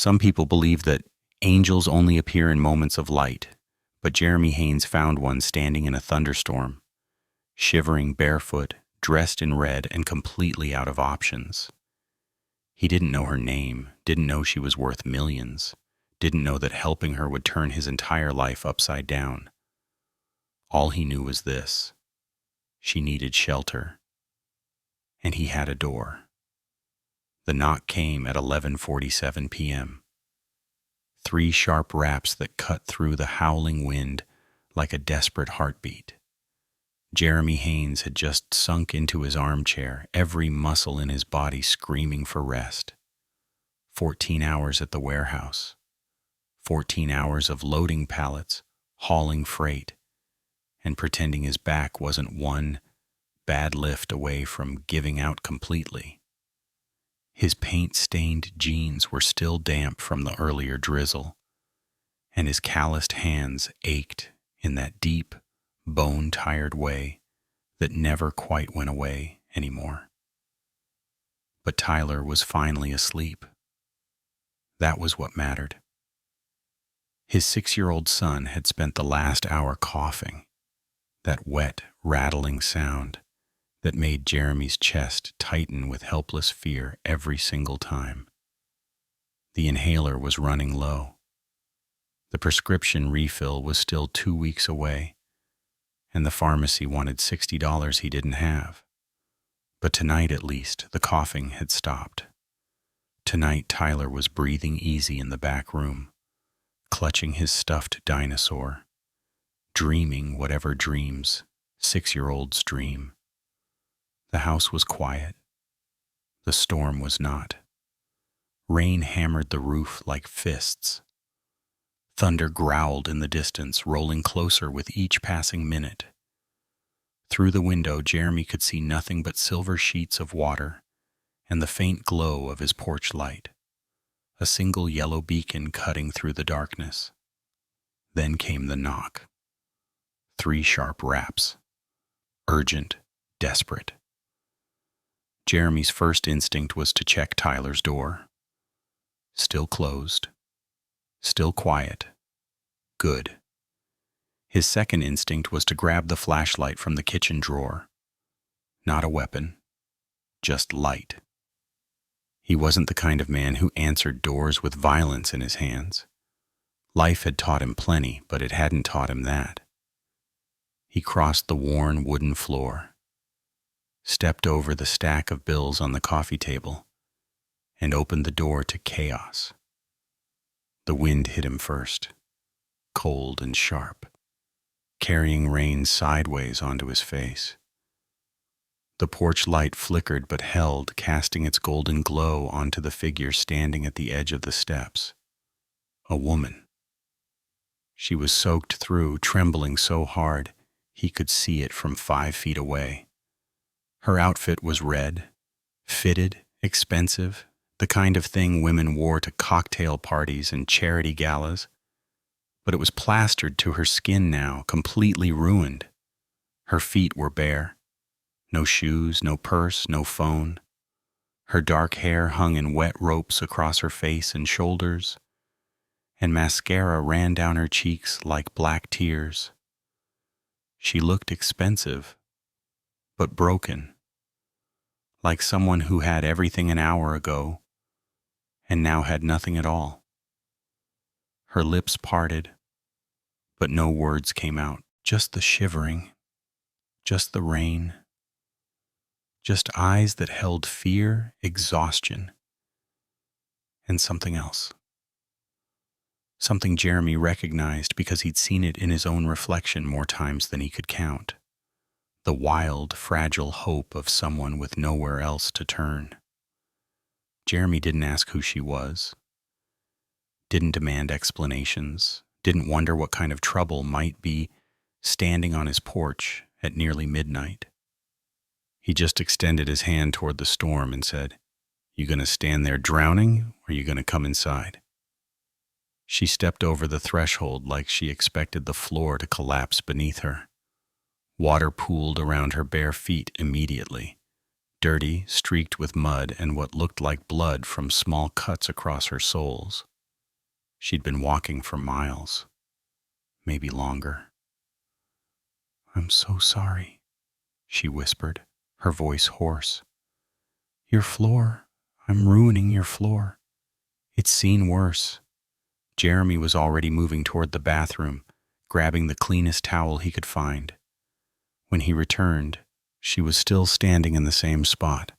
Some people believe that angels only appear in moments of light, but Jeremy Haynes found one standing in a thunderstorm, shivering barefoot, dressed in red, and completely out of options. He didn't know her name, didn't know she was worth millions, didn't know that helping her would turn his entire life upside down. All he knew was this: she needed shelter, and he had a door. The knock came at 11:47 p.m. 3 sharp raps that cut through the howling wind like a desperate heartbeat. Jeremy Haynes had just sunk into his armchair, every muscle in his body screaming for rest. 14 hours at the warehouse. 14 hours of loading pallets, hauling freight, and pretending his back wasn't one bad lift away from giving out completely. His paint-stained jeans were still damp from the earlier drizzle, and his calloused hands ached in that deep, bone-tired way that never quite went away anymore. But Tyler was finally asleep. That was what mattered. His 6-year-old son had spent the last hour coughing, that wet, rattling sound that made Jeremy's chest tighten with helpless fear every single time. The inhaler was running low. The prescription refill was still 2 weeks away, and the pharmacy wanted $60 he didn't have. But tonight, at least, the coughing had stopped. Tonight, Tyler was breathing easy in the back room, clutching his stuffed dinosaur, dreaming whatever dreams 6-year-olds dream. The house was quiet. The storm was not. Rain hammered the roof like fists. Thunder growled in the distance, rolling closer with each passing minute. Through the window, Jeremy could see nothing but silver sheets of water and the faint glow of his porch light, a single yellow beacon cutting through the darkness. Then came the knock. 3 sharp raps. Urgent, desperate. Jeremy's first instinct was to check Tyler's door. Still closed. Still quiet. Good. His second instinct was to grab the flashlight from the kitchen drawer. Not a weapon, just light. He wasn't the kind of man who answered doors with violence in his hands. Life had taught him plenty, but it hadn't taught him that. He crossed the worn wooden floor, stepped over the stack of bills on the coffee table, and opened the door to chaos. The wind hit him first, cold and sharp, carrying rain sideways onto his face. The porch light flickered but held, casting its golden glow onto the figure standing at the edge of the steps. A woman. She was soaked through, trembling so hard he could see it from 5 feet away. Her outfit was red, fitted, expensive, the kind of thing women wore to cocktail parties and charity galas. But it was plastered to her skin now, completely ruined. Her feet were bare. No shoes, no purse, no phone. Her dark hair hung in wet ropes across her face and shoulders, and mascara ran down her cheeks like black tears. She looked expensive, but broken. Like someone who had everything an hour ago and now had nothing at all. Her lips parted, but no words came out. Just the shivering, just the rain, just eyes that held fear, exhaustion, and something else. Something Jeremy recognized because he'd seen it in his own reflection more times than he could count. The wild, fragile hope of someone with nowhere else to turn. Jeremy didn't ask who she was, didn't demand explanations, didn't wonder what kind of trouble might be standing on his porch at nearly midnight. He just extended his hand toward the storm and said, "You gonna stand there drowning, or you gonna come inside?" She stepped over the threshold like she expected the floor to collapse beneath her. Water pooled around her bare feet immediately, dirty, streaked with mud and what looked like blood from small cuts across her soles. She'd been walking for miles, maybe longer. "I'm so sorry," she whispered, her voice hoarse. "Your floor. I'm ruining your floor. It's seen worse." Jeremy was already moving toward the bathroom, grabbing the cleanest towel he could find. When he returned, she was still standing in the same spot,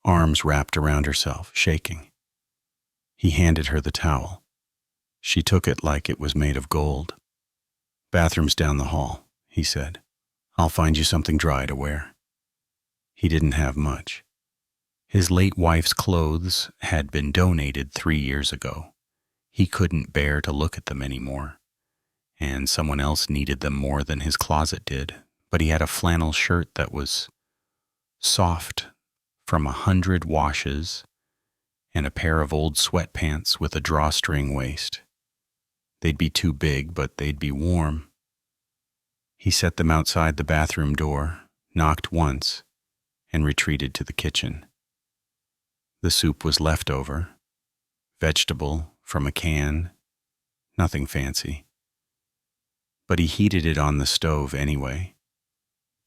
arms wrapped around herself, shaking. He handed her the towel. She took it like it was made of gold. "Bathroom's down the hall," he said. "I'll find you something dry to wear." He didn't have much. His late wife's clothes had been donated 3 years ago. He couldn't bear to look at them anymore, and someone else needed them more than his closet did. But he had a flannel shirt that was soft from 100 washes and a pair of old sweatpants with a drawstring waist. They'd be too big, but they'd be warm. He set them outside the bathroom door, knocked once, and retreated to the kitchen. The soup was leftover, vegetable from a can, nothing fancy. But he heated it on the stove anyway,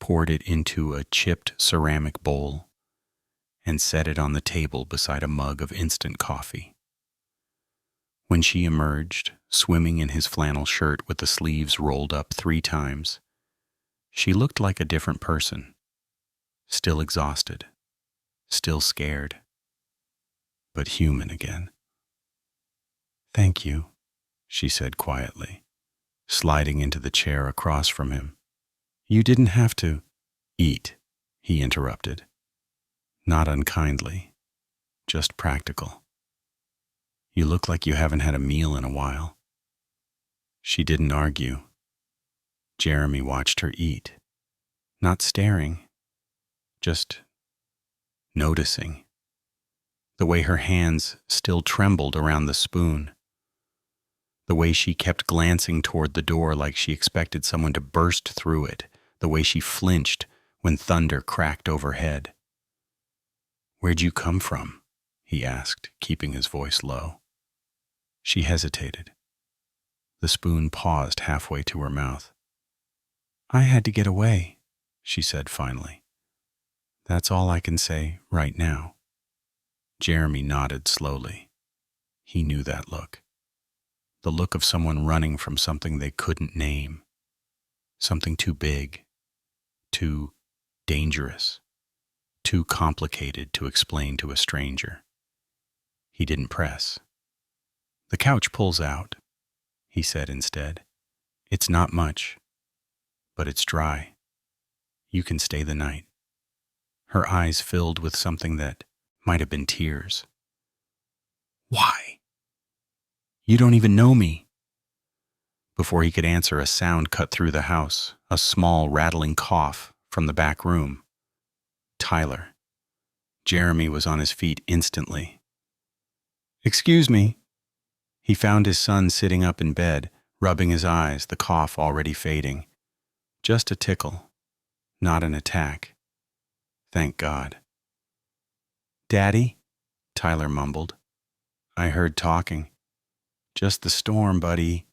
poured it into a chipped ceramic bowl, and set it on the table beside a mug of instant coffee. When she emerged, swimming in his flannel shirt with the sleeves rolled up 3 times, she looked like a different person, still exhausted, still scared, but human again. "Thank you," she said quietly, sliding into the chair across from him. "You didn't have to eat," he interrupted. Not unkindly, just practical. "You look like you haven't had a meal in a while." She didn't argue. Jeremy watched her eat, not staring, just noticing. The way her hands still trembled around the spoon. The way she kept glancing toward the door like she expected someone to burst through it. The way she flinched when thunder cracked overhead. "Where'd you come from?" he asked, keeping his voice low. She hesitated. The spoon paused halfway to her mouth. "I had to get away," she said finally. "That's all I can say right now." Jeremy nodded slowly. He knew that look. The look of someone running from something they couldn't name. Something too big, too dangerous, too complicated to explain to a stranger. He didn't press. "The couch pulls out," he said instead. "It's not much, but it's dry. You can stay the night." Her eyes filled with something that might have been tears. "Why? You don't even know me." Before he could answer, a sound cut through the house, a small, rattling cough from the back room. Tyler. Jeremy was on his feet instantly. "Excuse me." He found his son sitting up in bed, rubbing his eyes, the cough already fading. Just a tickle, not an attack. Thank God. "Daddy?" Tyler mumbled. "I heard talking." "Just the storm, buddy."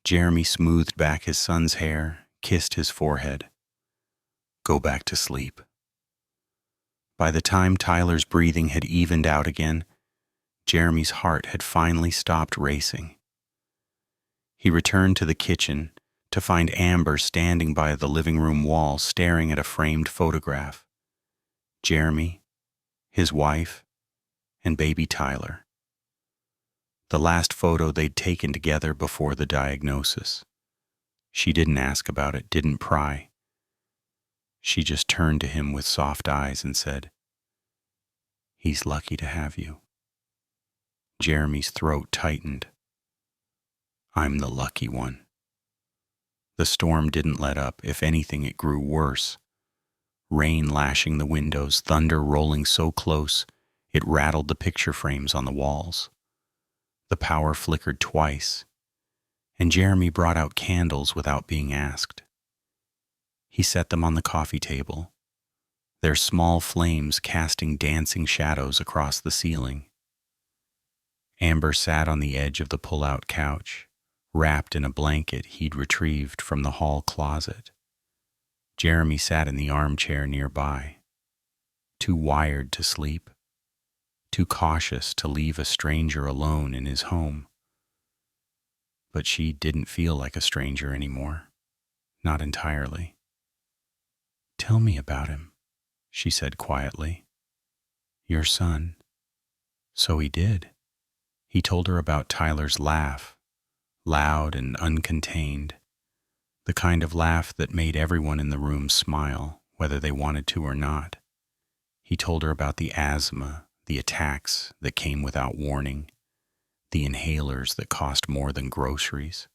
Jeremy smoothed back his son's hair, kissed his forehead. "Go back to sleep." By the time Tyler's breathing had evened out again, Jeremy's heart had finally stopped racing. He returned to the kitchen to find Amber standing by the living room wall staring at a framed photograph. Jeremy, his wife, and baby Tyler. The last photo they'd taken together before the diagnosis. She didn't ask about it, didn't pry. She just turned to him with soft eyes and said, "He's lucky to have you." Jeremy's throat tightened. "I'm the lucky one." The storm didn't let up. If anything, it grew worse. Rain lashing the windows, thunder rolling so close, it rattled the picture frames on the walls. The power flickered twice, and Jeremy brought out candles without being asked. He set them on the coffee table, their small flames casting dancing shadows across the ceiling. Amber sat on the edge of the pull-out couch, wrapped in a blanket he'd retrieved from the hall closet. Jeremy sat in the armchair nearby, too wired to sleep, too cautious to leave a stranger alone in his home. But she didn't feel like a stranger anymore, not entirely. "Tell me about him," she said quietly. "Your son." So he did. He told her about Tyler's laugh, loud and uncontained, the kind of laugh that made everyone in the room smile, whether they wanted to or not. He told her about the asthma, the attacks that came without warning, the inhalers that cost more than groceries.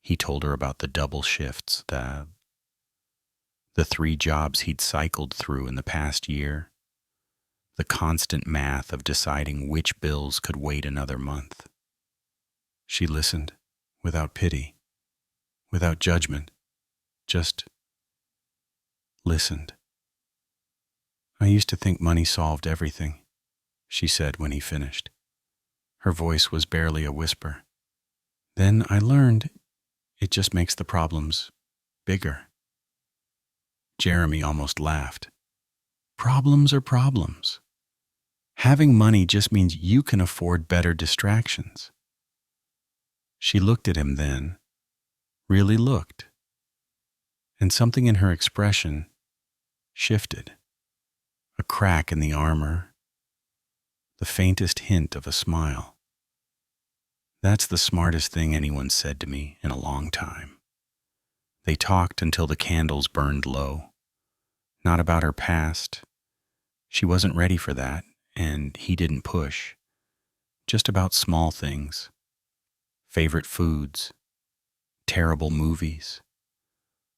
He told her about the double shifts, the 3 jobs he'd cycled through in the past year, the constant math of deciding which bills could wait another month. She listened, without pity, without judgment, just listened. "I used to think money solved everything," she said when he finished. Her voice was barely a whisper. "Then I learned it just makes the problems bigger." Jeremy almost laughed. Problems are problems. Having money just means you can afford better distractions. She looked at him then, really looked, and something in her expression shifted. A crack in the armor, the faintest hint of a smile. "That's the smartest thing anyone said to me in a long time." They talked until the candles burned low. Not about her past. She wasn't ready for that, and he didn't push. Just about small things. Favorite foods. Terrible movies.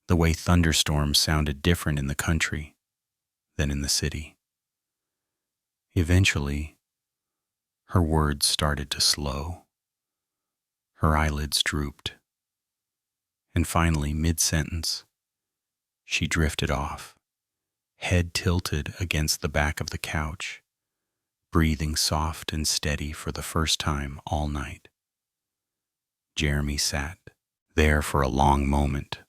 The way thunderstorms sounded different in the country than in the city. Eventually, her words started to slow. Her eyelids drooped. And finally, mid-sentence, she drifted off, head tilted against the back of the couch, breathing soft and steady for the first time all night. Jeremy sat there for a long moment,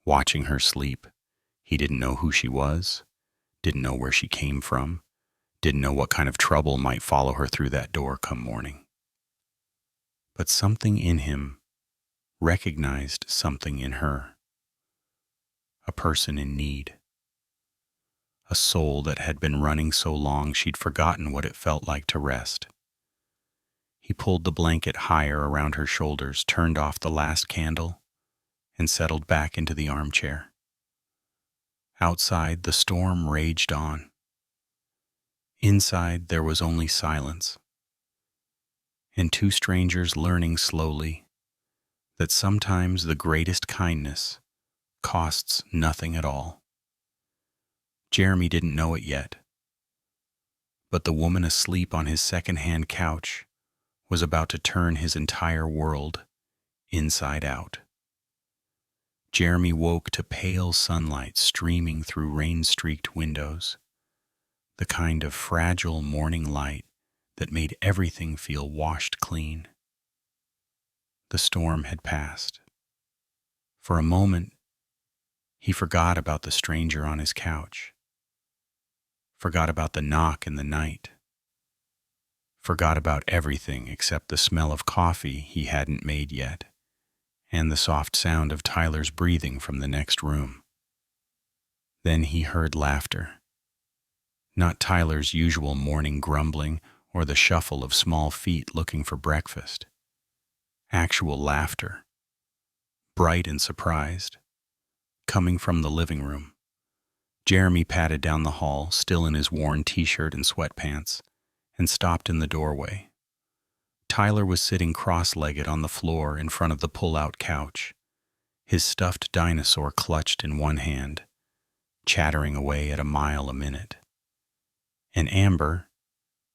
watching her sleep. He didn't know who she was, didn't know where she came from, didn't know what kind of trouble might follow her through that door come morning. But something in him recognized something in her. A person in need. A soul that had been running so long she'd forgotten what it felt like to rest. He pulled the blanket higher around her shoulders, turned off the last candle, and settled back into the armchair. Outside, the storm raged on. Inside, there was only silence, and 2 strangers learning slowly that sometimes the greatest kindness costs nothing at all. Jeremy didn't know it yet, but the woman asleep on his second-hand couch was about to turn his entire world inside out. Jeremy woke to pale sunlight streaming through rain-streaked windows, the kind of fragile morning light that made everything feel washed clean. The storm had passed. For a moment, he forgot about the stranger on his couch, forgot about the knock in the night, forgot about everything except the smell of coffee he hadn't made yet, and the soft sound of Tyler's breathing from the next room. Then he heard laughter. Not Tyler's usual morning grumbling or the shuffle of small feet looking for breakfast. Actual laughter, bright and surprised, coming from the living room. Jeremy padded down the hall, still in his worn t-shirt and sweatpants, and stopped in the doorway. Tyler was sitting cross-legged on the floor in front of the pull-out couch, his stuffed dinosaur clutched in one hand, chattering away at a mile a minute. And Amber,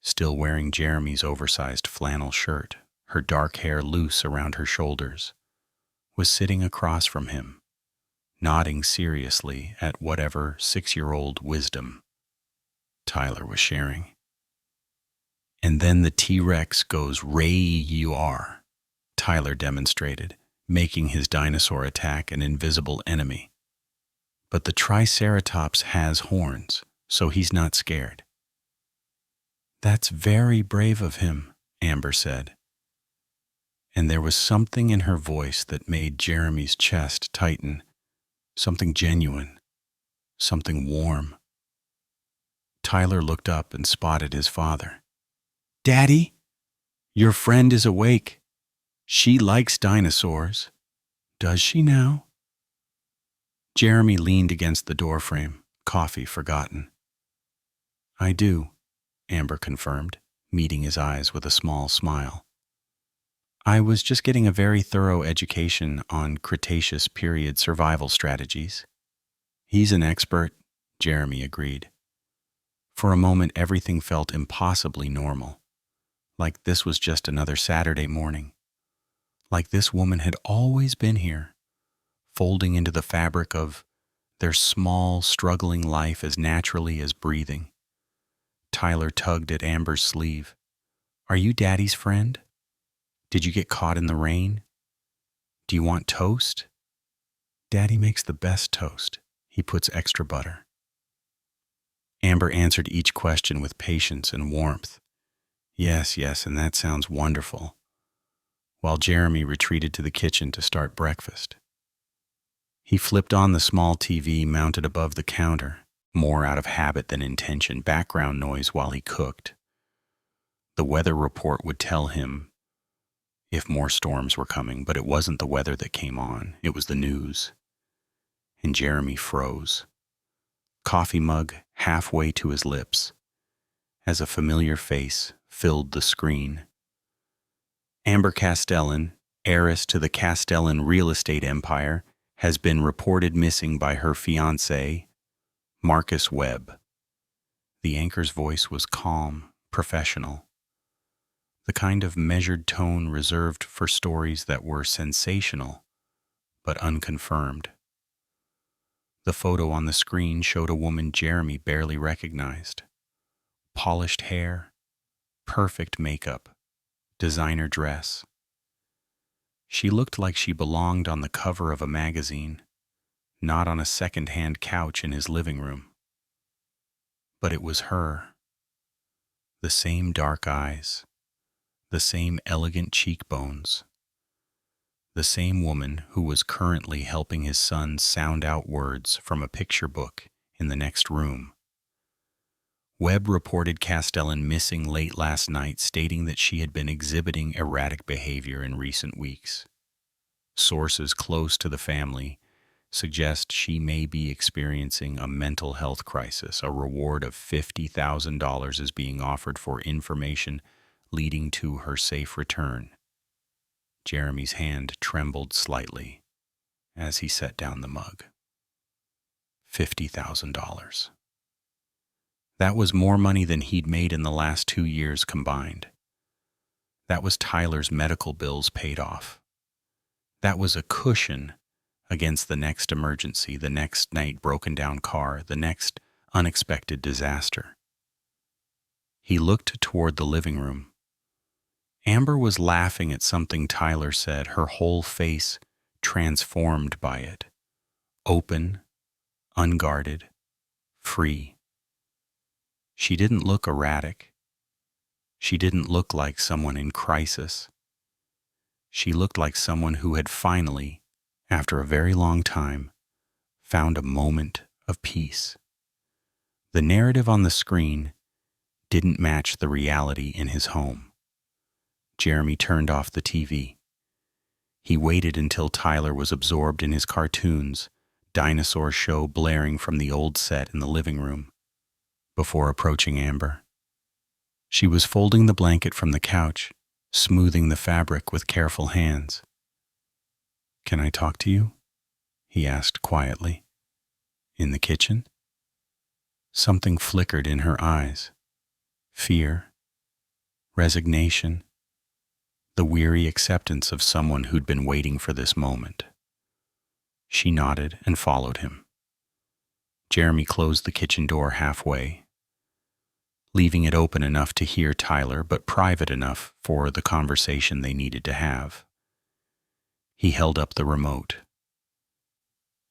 still wearing Jeremy's oversized flannel shirt, her dark hair loose around her shoulders, was sitting across from him, nodding seriously at whatever 6-year-old wisdom Tyler was sharing. And then the T-Rex goes "Ray-you-are," Tyler demonstrated, making his dinosaur attack an invisible enemy. But the Triceratops has horns, so he's not scared. "That's very brave of him," Amber said. And there was something in her voice that made Jeremy's chest tighten, something genuine, something warm. Tyler looked up and spotted his father. "Daddy, your friend is awake. She likes dinosaurs. Does she now?" Jeremy leaned against the doorframe, coffee forgotten. "I do," Amber confirmed, meeting his eyes with a small smile. "I was just getting a very thorough education on Cretaceous period survival strategies." "He's an expert," Jeremy agreed. For a moment, everything felt impossibly normal, like this was just another Saturday morning, like this woman had always been here, folding into the fabric of their small, struggling life as naturally as breathing. Tyler tugged at Amber's sleeve. "Are you Daddy's friend? Did you get caught in the rain? Do you want toast?" "Daddy makes the best toast. He puts extra butter." Amber answered each question with patience and warmth. Yes, and that sounds wonderful," while Jeremy retreated to the kitchen to start breakfast. He flipped on the small TV mounted above the counter, more out of habit than intention, background noise while he cooked. The weather report would tell him if more storms were coming, but it wasn't the weather that came on, it was the news. And Jeremy froze, coffee mug halfway to his lips, as a familiar face filled the screen. Amber Castellan, heiress to the Castellan real estate empire, has been reported missing by her fiancé, Marcus Webb. The anchor's voice was calm, professional, the kind of measured tone reserved for stories that were sensational but unconfirmed. The photo on the screen showed a woman Jeremy barely recognized. Polished hair, perfect makeup, designer dress. She looked like she belonged on the cover of a magazine, not on a second-hand couch in his living room. But it was her. The same dark eyes, the same elegant cheekbones, the same woman who was currently helping his son sound out words from a picture book in the next room. Webb reported Castellan missing late last night, stating that she had been exhibiting erratic behavior in recent weeks. Sources close to the family suggest she may be experiencing a mental health crisis. A reward of $50,000 is being offered for information leading to her safe return. Jeremy's hand trembled slightly as he set down the mug. $50,000. That was more money than he'd made in the last 2 years combined. That was Tyler's medical bills paid off. That was a cushion against the next emergency, the next night broken down car, the next unexpected disaster. He looked toward the living room. Amber was laughing at something Tyler said, her whole face transformed by it. Open, unguarded, free. She didn't look erratic. She didn't look like someone in crisis. She looked like someone who had finally, after a very long time, found a moment of peace. The narrative on the screen didn't match the reality in his home. Jeremy turned off the TV. He waited until Tyler was absorbed in his cartoons, dinosaur show blaring from the old set in the living room, before approaching Amber. She was folding the blanket from the couch, smoothing the fabric with careful hands. "Can I talk to you?" he asked quietly. "In the kitchen?" Something flickered in her eyes. Fear, resignation, the weary acceptance of someone who'd been waiting for this moment. She nodded and followed him. Jeremy closed the kitchen door halfway. leaving it open enough to hear Tyler but private enough for the conversation they needed to have. He held up the remote.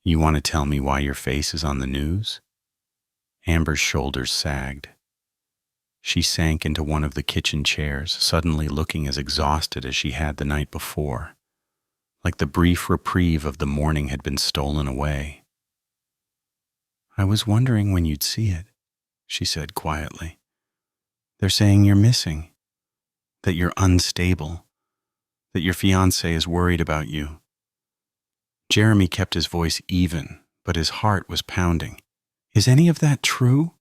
"You want to tell me why your face is on the news?" Amber's shoulders sagged. She sank into one of the kitchen chairs, suddenly looking as exhausted as she had the night before, like the brief reprieve of the morning had been stolen away. "I was wondering when you'd see it," she said quietly. "They're saying you're missing, that you're unstable, that your fiancé is worried about you." Jeremy kept his voice even, but his heart was pounding. "Is any of that true?"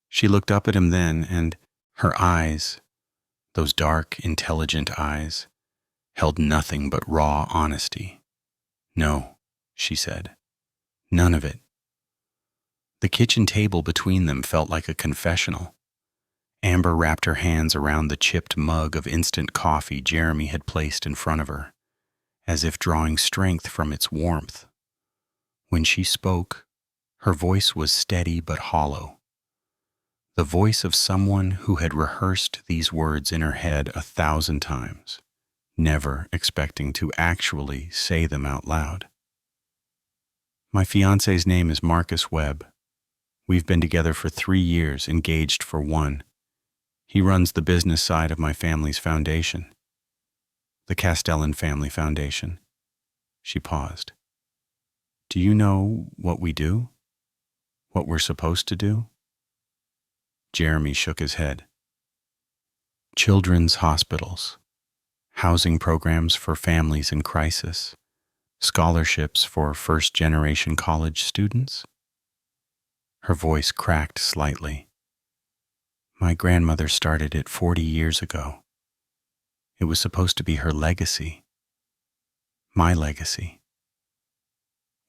She looked up at him then, and her eyes, those dark, intelligent eyes, held nothing but raw honesty. "No," she said. "None of it." The kitchen table between them felt like a confessional. Amber wrapped her hands around the chipped mug of instant coffee Jeremy had placed in front of her, as if drawing strength from its warmth. When she spoke, her voice was steady but hollow. The voice of someone who had rehearsed these words in her head 1,000 times, never expecting to actually say them out loud. "My fiancé's name is Marcus Webb. We've been together for 3 years, engaged for 1. He runs the business side of my family's foundation, the Castellan Family Foundation." She paused. "Do you know what we do? What we're supposed to do?" Jeremy shook his head. "Children's hospitals, housing programs for families in crisis, scholarships for first-generation college students." Her voice cracked slightly. "My grandmother started it 40 years ago. It was supposed to be her legacy. My legacy."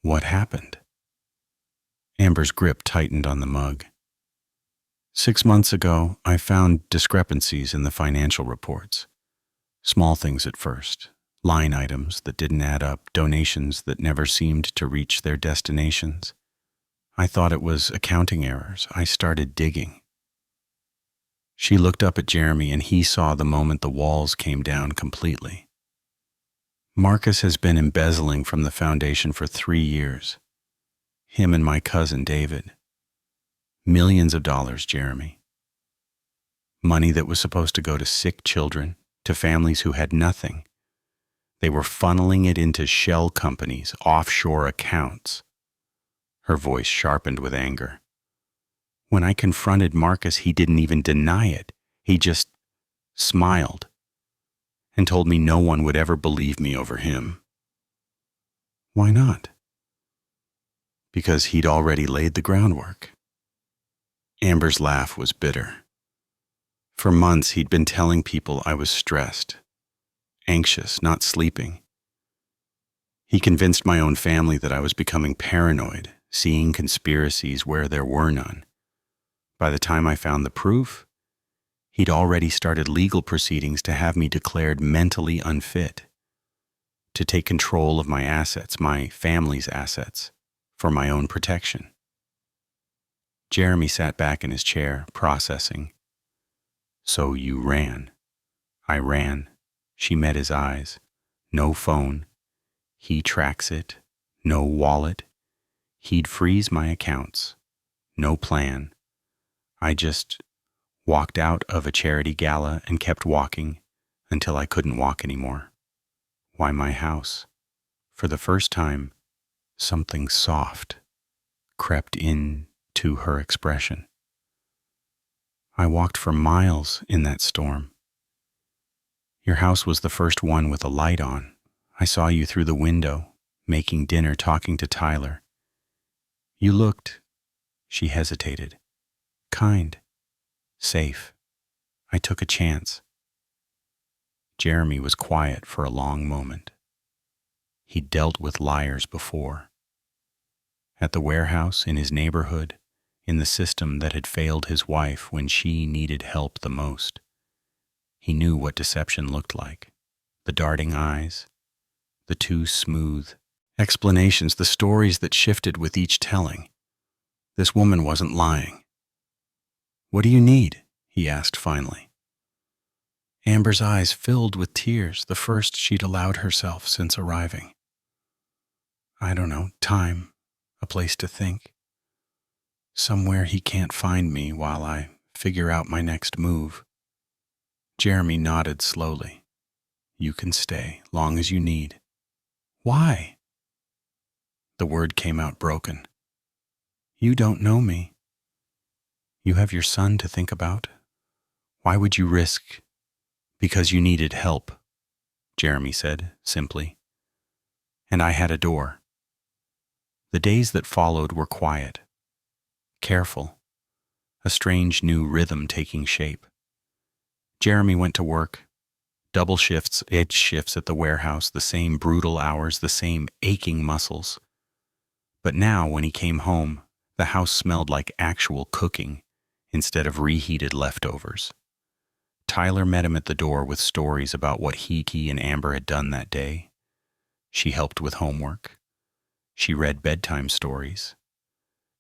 "What happened?" Amber's grip tightened on the mug. 6 months ago, I found discrepancies in the financial reports. Small things at first. Line items that didn't add up, donations that never seemed to reach their destinations. I thought it was accounting errors. I started digging." She looked up at Jeremy, and he saw the moment the walls came down completely. "Marcus has been embezzling from the foundation for 3 years. Him and my cousin David. Millions of dollars, Jeremy. Money that was supposed to go to sick children, to families who had nothing. They were funneling it into shell companies, offshore accounts." Her voice sharpened with anger. "When I confronted Marcus, he didn't even deny it. He just smiled and told me no one would ever believe me over him." "Why not?" "Because he'd already laid the groundwork." Amber's laugh was bitter. "For months he'd been telling people I was stressed, anxious, not sleeping. He convinced my own family that I was becoming paranoid, seeing conspiracies where there were none. By the time I found the proof, he'd already started legal proceedings to have me declared mentally unfit, to take control of my assets, my family's assets, for my own protection." Jeremy sat back in his chair, processing. "So you ran." "I ran." She met his eyes. "No phone. He tracks it. No wallet. He'd freeze my accounts. No plan. I just walked out of a charity gala and kept walking until I couldn't walk anymore. Why my house?" For the first time, something soft crept in to her expression. "I walked for miles in that storm. Your house was the first one with a light on. I saw you through the window, making dinner, talking to Tyler. You looked," she hesitated, "kind, safe. I took a chance." Jeremy was quiet for a long moment. He'd dealt with liars before. At the warehouse, in his neighborhood, in the system that had failed his wife when she needed help the most. He knew what deception looked like. The darting eyes, the too smooth explanations, the stories that shifted with each telling. This woman wasn't lying. "What do you need?" he asked finally. Amber's eyes filled with tears, the first she'd allowed herself since arriving. "I don't know, time, a place to think. Somewhere he can't find me while I figure out my next move." Jeremy nodded slowly. "You can stay, long as you need." "Why?" The word came out broken. "You don't know me. You have your son to think about. Why would you risk—" "Because you needed help," Jeremy said, simply. "And I had a door." The days that followed were quiet, careful, a strange new rhythm taking shape. Jeremy went to work, double shifts, edge shifts at the warehouse, the same brutal hours, the same aching muscles. But now, when he came home, the house smelled like actual cooking instead of reheated leftovers. Tyler met him at the door with stories about what he and Amber had done that day. She helped with homework. She read bedtime stories.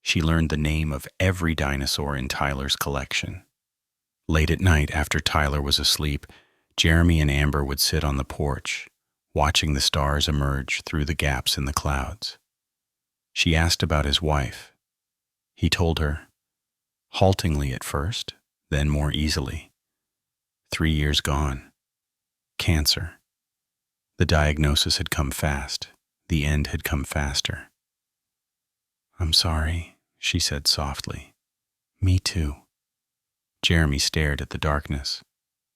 She learned the name of every dinosaur in Tyler's collection. Late at night, after Tyler was asleep, Jeremy and Amber would sit on the porch, watching the stars emerge through the gaps in the clouds. She asked about his wife. He told her, haltingly at first, then more easily. 3 years gone. Cancer. The diagnosis had come fast. The end had come faster. "I'm sorry," she said softly. "Me too." Jeremy stared at the darkness.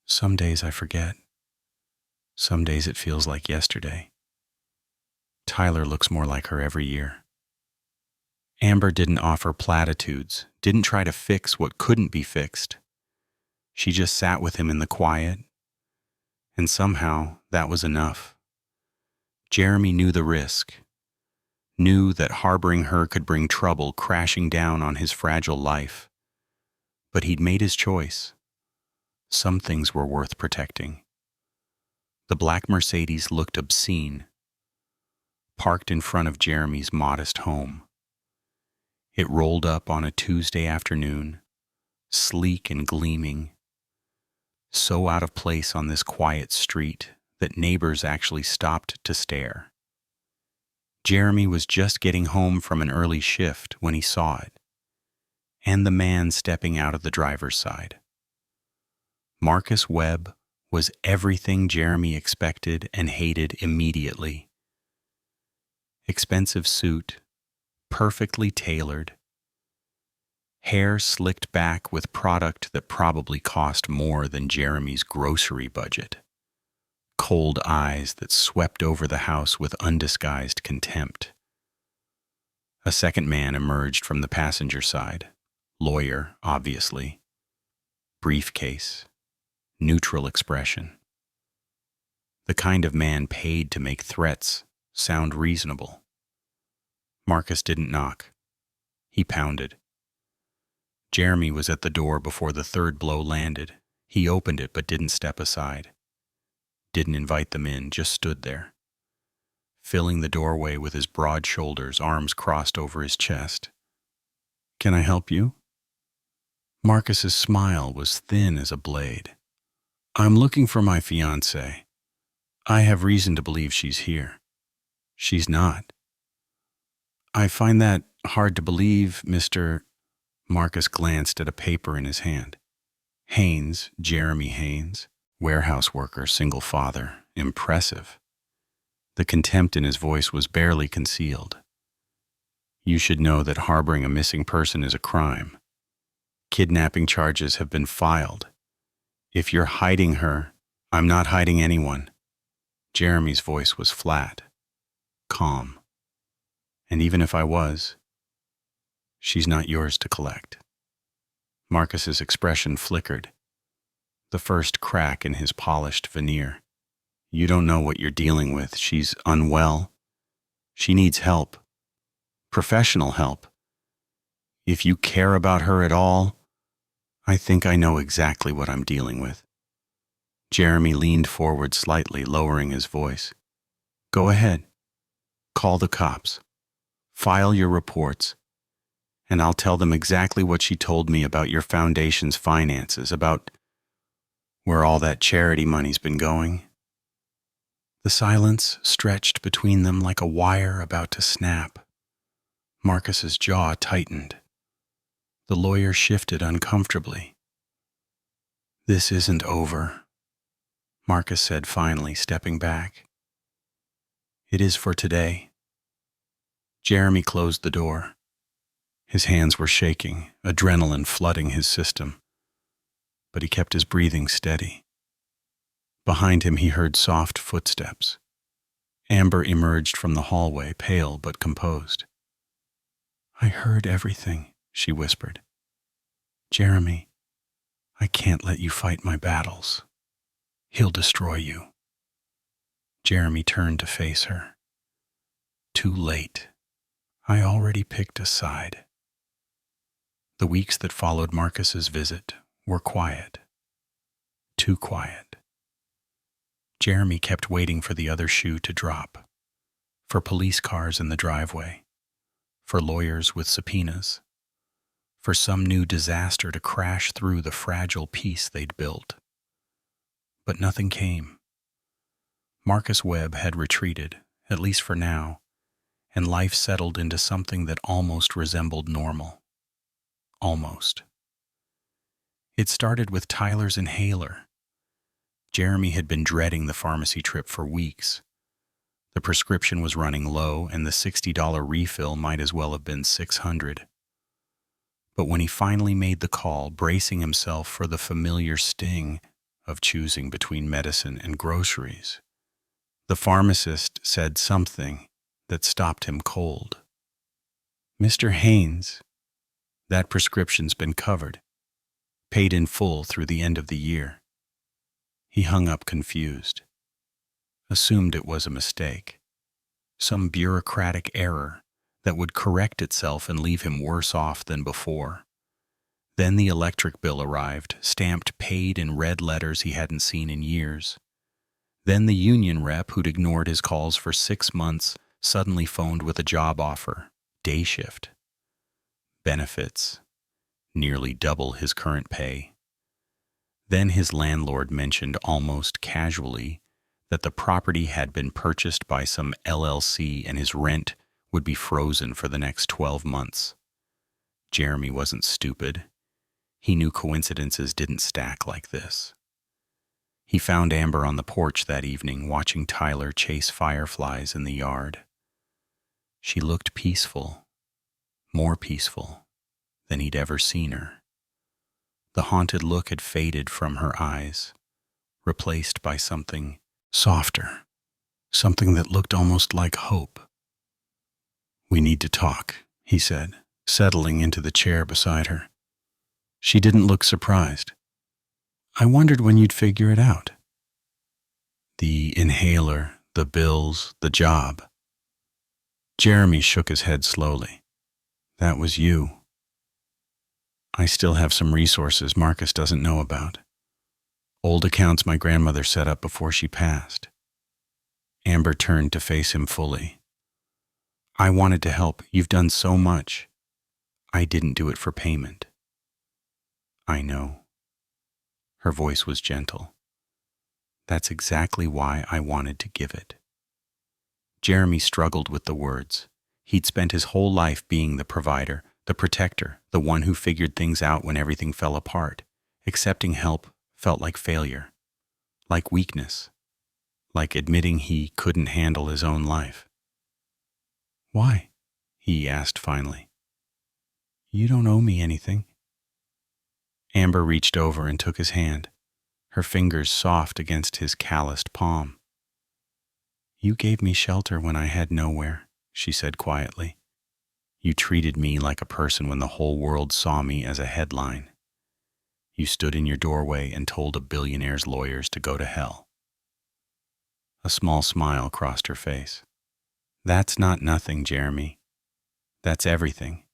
"Some days I forget. Some days it feels like yesterday. Tyler looks more like her every year." Amber didn't offer platitudes, didn't try to fix what couldn't be fixed. She just sat with him in the quiet, and somehow that was enough. Jeremy knew the risk, knew that harboring her could bring trouble crashing down on his fragile life. But he'd made his choice. Some things were worth protecting. The black Mercedes looked obscene, parked in front of Jeremy's modest home. It rolled up on a Tuesday afternoon, sleek and gleaming, so out of place on this quiet street that neighbors actually stopped to stare. Jeremy was just getting home from an early shift when he saw it, and the man stepping out of the driver's side. Marcus Webb was everything Jeremy expected and hated immediately. Expensive suit, perfectly tailored, hair slicked back with product that probably cost more than Jeremy's grocery budget. Cold eyes that swept over the house with undisguised contempt. A second man emerged from the passenger side. Lawyer, obviously. Briefcase. Neutral expression. The kind of man paid to make threats sound reasonable. Marcus didn't knock. He pounded. Jeremy was at the door before the third blow landed. He opened it but didn't step aside. Didn't invite them in, just stood there, filling the doorway with his broad shoulders, arms crossed over his chest. "Can I help you?" Marcus's smile was thin as a blade. "I'm looking for my fiancée. I have reason to believe she's here." "She's not." "I find that hard to believe, Mr. Marcus glanced at a paper in his hand. Haynes, Jeremy Haynes, warehouse worker, single father, impressive. The contempt in his voice was barely concealed. "You should know that harboring a missing person is a crime. Kidnapping charges have been filed. If you're hiding her, I'm not hiding anyone." Jeremy's voice was flat, calm. "And even if I was, she's not yours to collect." Marcus's expression flickered, the first crack in his polished veneer. "You don't know what you're dealing with. She's unwell. She needs help. Professional help. If you care about her at all, I think I know exactly what I'm dealing with." Jeremy leaned forward slightly, lowering his voice. "Go ahead. Call the cops. File your reports. And I'll tell them exactly what she told me about your foundation's finances, about where all that charity money's been going." The silence stretched between them like a wire about to snap. Marcus's jaw tightened. The lawyer shifted uncomfortably. "This isn't over," Marcus said finally, stepping back. "It is for today." Jeremy closed the door. His hands were shaking, adrenaline flooding his system, but he kept his breathing steady. Behind him he heard soft footsteps. Amber emerged from the hallway, pale but composed. "I heard everything," she whispered. "Jeremy, I can't let you fight my battles. He'll destroy you." Jeremy turned to face her. "Too late. I already picked a side." The weeks that followed Marcus's visit were quiet. Too quiet. Jeremy kept waiting for the other shoe to drop, for police cars in the driveway, for lawyers with subpoenas, for some new disaster to crash through the fragile peace they'd built. But nothing came. Marcus Webb had retreated, at least for now, and life settled into something that almost resembled normal. Almost. It started with Tyler's inhaler. Jeremy had been dreading the pharmacy trip for weeks. The prescription was running low, and the $60 refill might as well have been $600. But when he finally made the call, bracing himself for the familiar sting of choosing between medicine and groceries, the pharmacist said something that stopped him cold. "Mr. Haynes, that prescription's been covered, paid in full through the end of the year." He hung up confused, assumed it was a mistake, some bureaucratic error that would correct itself and leave him worse off than before. Then the electric bill arrived, stamped paid in red letters he hadn't seen in years. Then the union rep who'd ignored his calls for 6 months suddenly phoned with a job offer, day shift. Benefits, nearly double his current pay. Then his landlord mentioned almost casually that the property had been purchased by some LLC and his rent would be frozen for the next 12 months. Jeremy wasn't stupid. He knew coincidences didn't stack like this. He found Amber on the porch that evening, watching Tyler chase fireflies in the yard. She looked peaceful, more peaceful than he'd ever seen her. The haunted look had faded from her eyes, replaced by something softer, something that looked almost like hope. "We need to talk," he said, settling into the chair beside her. She didn't look surprised. "I wondered when you'd figure it out." "The inhaler, the bills, the job." Jeremy shook his head slowly. "That was you. I still have some resources Marcus doesn't know about. Old accounts my grandmother set up before she passed." Amber turned to face him fully. "I wanted to help. You've done so much. I didn't do it for payment." "I know." Her voice was gentle. "That's exactly why I wanted to give it." Jeremy struggled with the words. He'd spent his whole life being the provider, the protector, the one who figured things out when everything fell apart. Accepting help felt like failure, like weakness, like admitting he couldn't handle his own life. "Why?" he asked finally. "You don't owe me anything." Amber reached over and took his hand, her fingers soft against his calloused palm. "You gave me shelter when I had nowhere," she said quietly. "You treated me like a person when the whole world saw me as a headline. You stood in your doorway and told a billionaire's lawyers to go to hell." A small smile crossed her face. "That's not nothing, Jeremy. That's everything."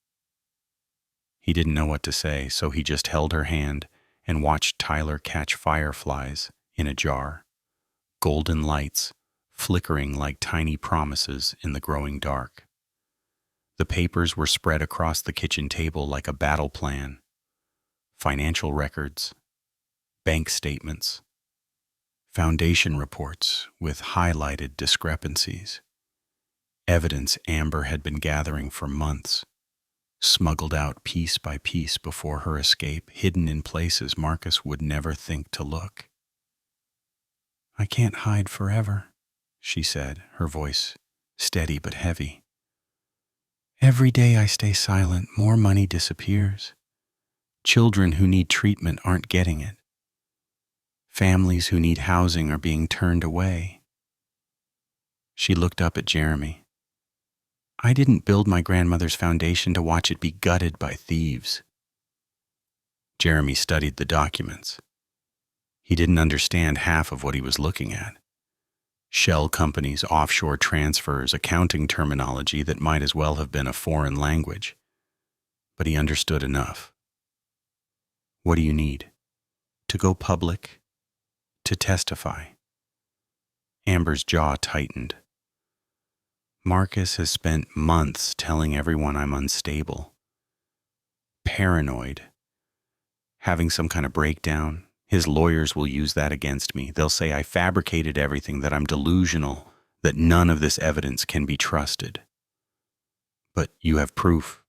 He didn't know what to say, so he just held her hand and watched Tyler catch fireflies in a jar, golden lights flickering like tiny promises in the growing dark. The papers were spread across the kitchen table like a battle plan. Financial records, bank statements, foundation reports with highlighted discrepancies. Evidence Amber had been gathering for months, smuggled out piece by piece before her escape, hidden in places Marcus would never think to look. "I can't hide forever," she said, her voice steady but heavy. "Every day I stay silent, more money disappears. Children who need treatment aren't getting it. Families who need housing are being turned away." She looked up at Jeremy. "I didn't build my grandmother's foundation to watch it be gutted by thieves." Jeremy studied the documents. He didn't understand half of what he was looking at. Shell companies, offshore transfers, accounting terminology that might as well have been a foreign language. But he understood enough. "What do you need? To go public? To testify?" Amber's jaw tightened. "Marcus has spent months telling everyone I'm unstable, paranoid, having some kind of breakdown. His lawyers will use that against me. They'll say I fabricated everything, that I'm delusional, that none of this evidence can be trusted. But you have proof.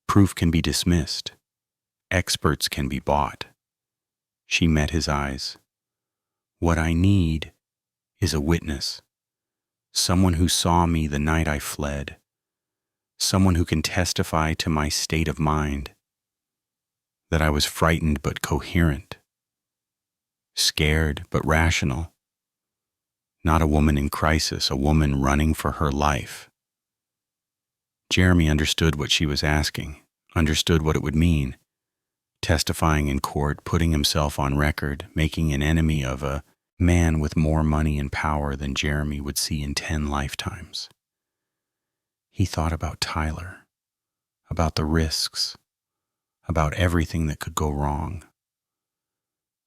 Proof can be dismissed. Experts can be bought." She met his eyes. "What I need is a witness. Someone who saw me the night I fled. Someone who can testify to my state of mind. That I was frightened but coherent. Scared but rational. Not a woman in crisis, a woman running for her life." Jeremy understood what she was asking, understood what it would mean. Testifying in court, putting himself on record, making an enemy of a man with more money and power than Jeremy would see in 10 lifetimes. He thought about Tyler, about the risks, about everything that could go wrong.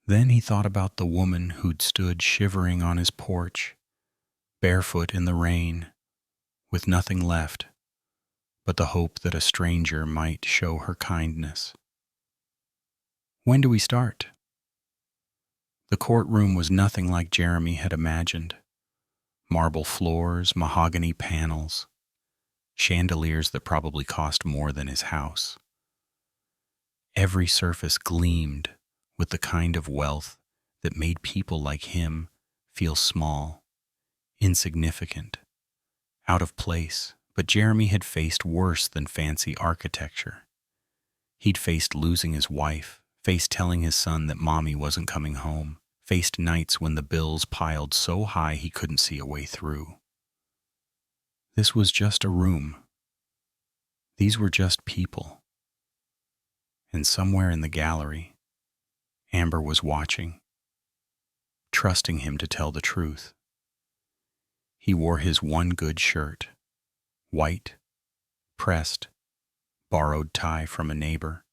Then he thought about the woman who'd stood shivering on his porch, barefoot in the rain, with nothing left but the hope that a stranger might show her kindness. "When do we start?" The courtroom was nothing like Jeremy had imagined. Marble floors, mahogany panels, chandeliers that probably cost more than his house. Every surface gleamed with the kind of wealth that made people like him feel small, insignificant, out of place. But Jeremy had faced worse than fancy architecture. He'd faced losing his wife, faced telling his son that mommy wasn't coming home, faced nights when the bills piled so high he couldn't see a way through. This was just a room. These were just people. And somewhere in the gallery, Amber was watching, trusting him to tell the truth. He wore his one good shirt, white, pressed, borrowed tie from a neighbor.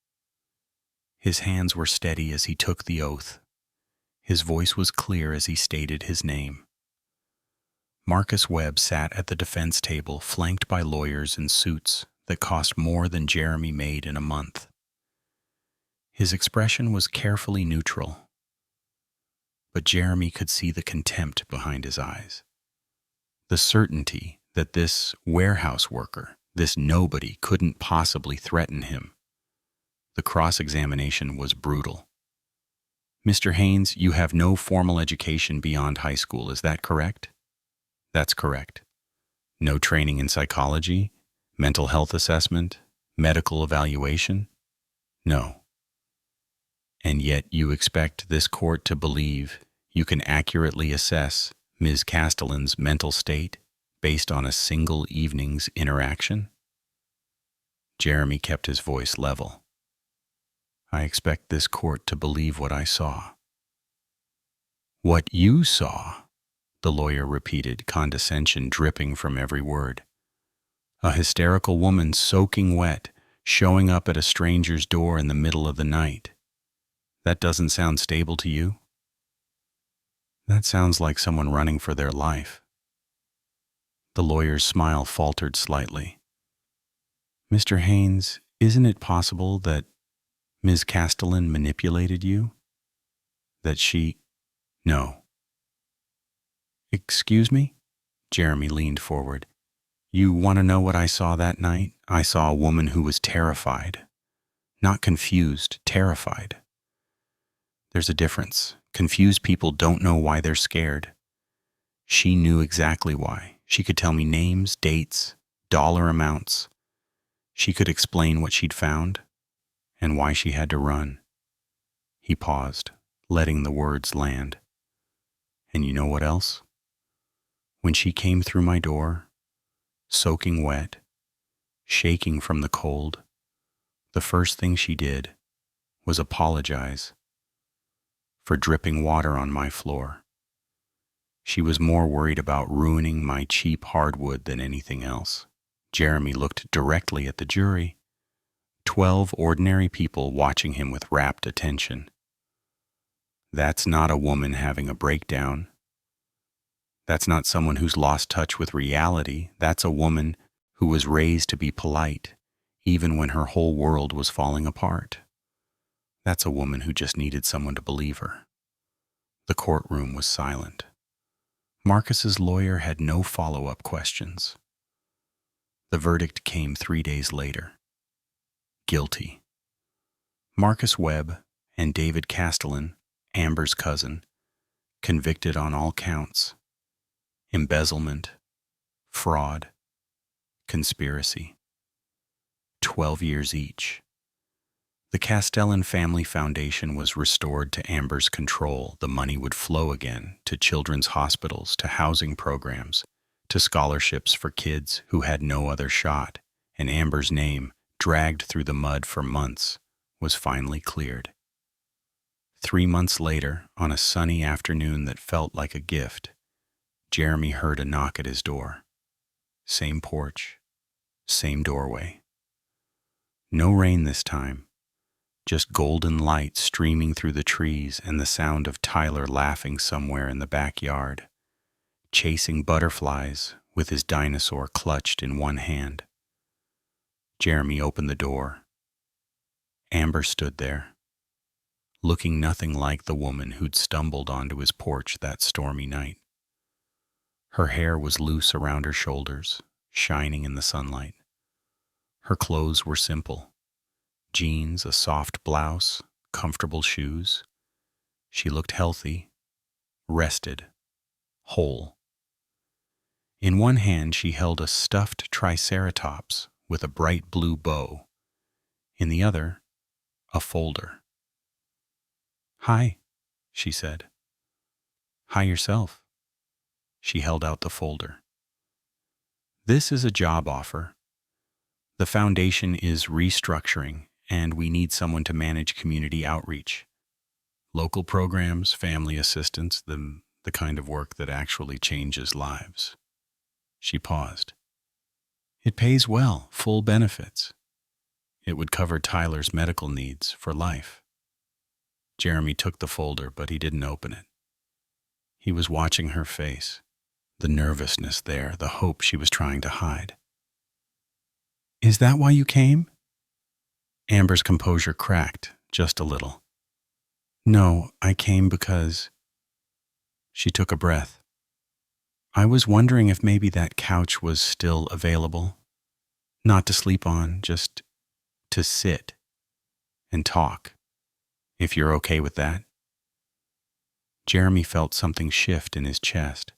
His hands were steady as he took the oath. His voice was clear as he stated his name. Marcus Webb sat at the defense table, flanked by lawyers in suits that cost more than Jeremy made in a month. His expression was carefully neutral, but Jeremy could see the contempt behind his eyes. The certainty that this warehouse worker, this nobody, couldn't possibly threaten him. The cross-examination was brutal. "Mr. Haynes, you have no formal education beyond high school, is that correct?" "That's correct." "No training in psychology, mental health assessment, medical evaluation?" "No." "And yet you expect this court to believe you can accurately assess Ms. Castellan's mental state based on a single evening's interaction?" Jeremy kept his voice level. "I expect this court to believe what I saw." "What you saw?" the lawyer repeated, condescension dripping from every word. "A hysterical woman soaking wet, showing up at a stranger's door in the middle of the night. That doesn't sound stable to you?" "That sounds like someone running for their life." The lawyer's smile faltered slightly. Mr. Haynes, isn't it possible that Ms. Castellan manipulated you? That she... No. Excuse me? Jeremy leaned forward. You want to know what I saw that night? I saw a woman who was terrified. Not confused, terrified. There's a difference. Confused people don't know why they're scared. She knew exactly why. She could tell me names, dates, dollar amounts. She could explain what she'd found and why she had to run. He paused, letting the words land. And you know what else? When she came through my door, soaking wet, shaking from the cold, the first thing she did was apologize for dripping water on my floor. She was more worried about ruining my cheap hardwood than anything else. Jeremy looked directly at the jury, 12 ordinary people watching him with rapt attention. That's not a woman having a breakdown. That's not someone who's lost touch with reality. That's a woman who was raised to be polite, even when her whole world was falling apart. That's a woman who just needed someone to believe her. The courtroom was silent. Marcus's lawyer had no follow-up questions. The verdict came 3 days later. Guilty. Marcus Webb and David Castellan, Amber's cousin, convicted on all counts: embezzlement, fraud, conspiracy. 12 years each. The Castellan Family Foundation was restored to Amber's control. The money would flow again to children's hospitals, to housing programs, to scholarships for kids who had no other shot, and Amber's name, dragged through the mud for months, was finally cleared. 3 months later, on a sunny afternoon that felt like a gift, Jeremy heard a knock at his door. Same porch, same doorway. No rain this time, just golden light streaming through the trees and the sound of Tyler laughing somewhere in the backyard, chasing butterflies with his dinosaur clutched in one hand. Jeremy opened the door. Amber stood there, looking nothing like the woman who'd stumbled onto his porch that stormy night. Her hair was loose around her shoulders, shining in the sunlight. Her clothes were simple: jeans, a soft blouse, comfortable shoes. She looked healthy, rested, whole. In one hand she held a stuffed triceratops with a bright blue bow. In the other, a folder. "Hi," she said. "Hi yourself." She held out the folder. "This is a job offer. The foundation is restructuring, and we need someone to manage community outreach. Local programs, family assistance, the kind of work that actually changes lives." She paused. "It pays well, full benefits. It would cover Tyler's medical needs for life." Jeremy took the folder, but he didn't open it. He was watching her face, the nervousness there, the hope she was trying to hide. "Is that why you came?" Amber's composure cracked just a little. "No, I came because..." She took a breath. "I was wondering if maybe that couch was still available. Not to sleep on, just to sit and talk. If you're okay with that." Jeremy felt something shift in his chest.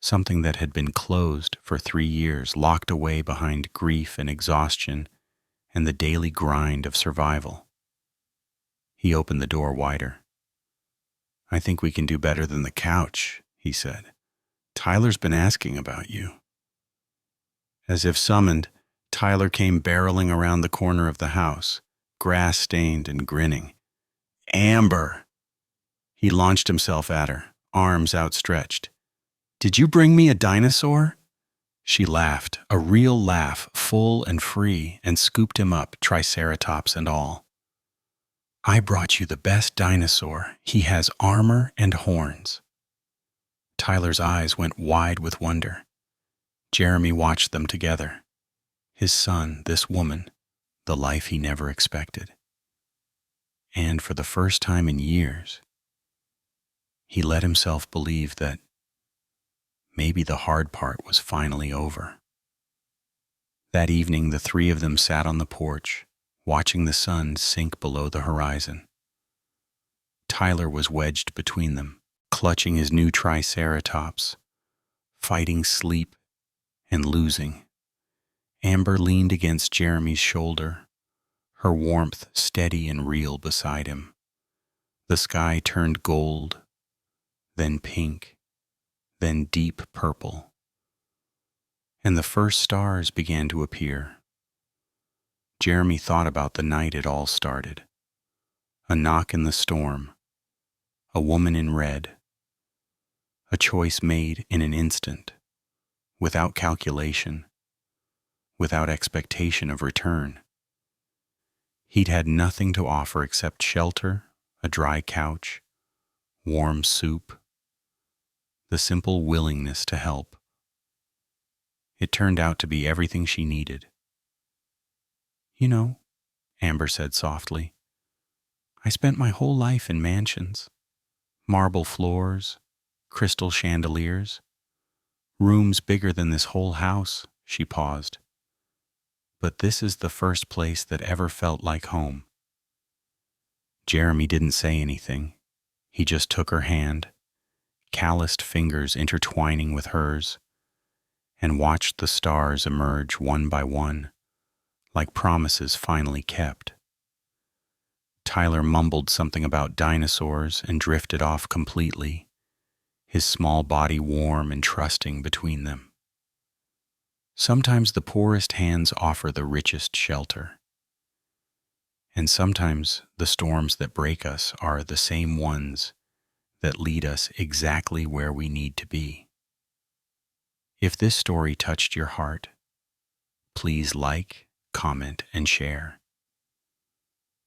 Something that had been closed for 3 years, locked away behind grief and exhaustion and the daily grind of survival. He opened the door wider. "I think we can do better than the couch," he said. "Tyler's been asking about you." As if summoned, Tyler came barreling around the corner of the house, grass-stained and grinning. "Amber!" He launched himself at her, arms outstretched. "Did you bring me a dinosaur?" She laughed, a real laugh, full and free, and scooped him up, triceratops and all. "I brought you the best dinosaur. He has armor and horns." Tyler's eyes went wide with wonder. Jeremy watched them together. his son, this woman, the life he never expected. And for the first time in years, he let himself believe that maybe the hard part was finally over. That evening, the three of them sat on the porch, watching the sun sink below the horizon. Tyler was wedged between them, clutching his new triceratops, fighting sleep and losing. Amber leaned against Jeremy's shoulder, her warmth steady and real beside him. The sky turned gold, then pink, then deep purple, and the first stars began to appear. Jeremy thought about the night it all started. A knock in the storm, a woman in red, a choice made in an instant, without calculation, without expectation of return. He'd had nothing to offer except shelter, a dry couch, warm soup, the simple willingness to help. It turned out to be everything she needed. "You know," Amber said softly, "I spent my whole life in mansions. Marble floors, crystal chandeliers, rooms bigger than this whole house." She paused. "But this is the first place that ever felt like home." Jeremy didn't say anything. He just took her hand, calloused fingers intertwining with hers, and watched the stars emerge one by one, like promises finally kept. Tyler mumbled something about dinosaurs and drifted off completely, his small body warm and trusting between them. Sometimes the poorest hands offer the richest shelter. And sometimes the storms that break us are the same ones that lead us exactly where we need to be. If this story touched your heart, please like, comment, and share.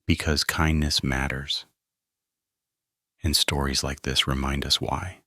Because kindness matters. And stories like this remind us why.